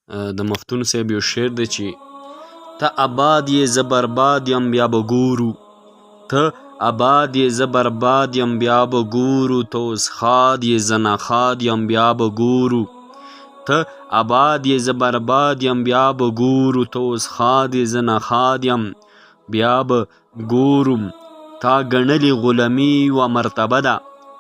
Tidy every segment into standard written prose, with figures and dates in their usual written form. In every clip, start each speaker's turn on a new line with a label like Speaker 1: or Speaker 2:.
Speaker 1: د مفتون صاحب یو شعر دی چې ته آباد یې زه برباد یم بیا به ګورو، ته آباد یې زه برباد یم بیا به ګورو، ته اوس ښاد یې زه ناښاد یم بیا به ګورو، ته آباد یې زه برباد یم بیا به ګورو، ته اوس ښاد یې زه ناښاد یم بیا به ګورو. تا ګڼلې غلامي یوه مرتبه ده،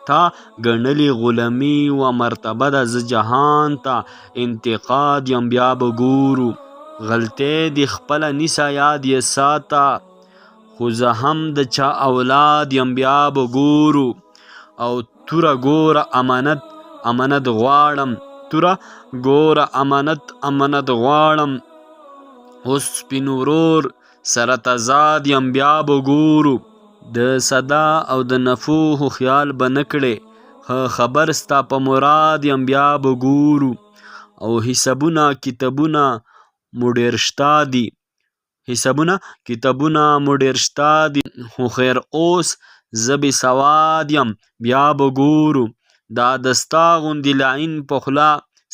Speaker 1: تا ګڼلې غلامي یوه مرتبه ده، زه جهان ته انتقاد یم بیا به ګورو. غلطۍ دې خپله نیسه یاد یې ساته، خو زه هم د چا اولاد یم بیا به ګورو. او توره ګوره امانت امانت غواړم، توره ګوره امانت امانت غواړم، اوس سپین ورور سره تضاد یم بیا به ګورو. د صدا او د نفوحو خیال به نه کړې، ښه خبر ستا په مراد یم بیا به ګورو. او حسابونه کتابونه مو ډېر شته دي، حسابونه کتابونه مو ډېر شته دي، خو خیر اوس زه بې سواد یم بیا به ګورو. دا د ستا غوندې لعین په خوله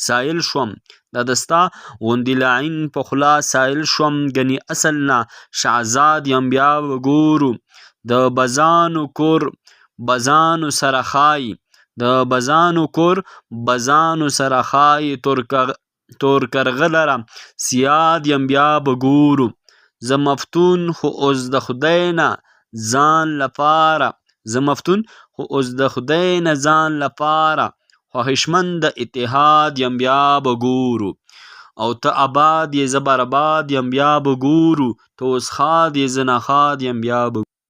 Speaker 1: سایل شوم، دا د ستا غوندې لعین په خوله سایل شوم، ګنې اصل نه شهزاد یم بیا به ګورو. د بزانو کور بزانو سره ښایي، د بزانو کور بزانو سره ښایي، تور کرغه لره سیاد یم بیا به ګورو. زه مفتون خو اوس د خدای نه ځان لپاره، زه مفتون خو اوس د خدای نه ځان لپاره، خواهشمند د اتحاد یم بیا به ګورو. او ته آباد یې زه برباد یم بیا به ګورو، ته اوس ښاد یې زه ناښاد یم بیا به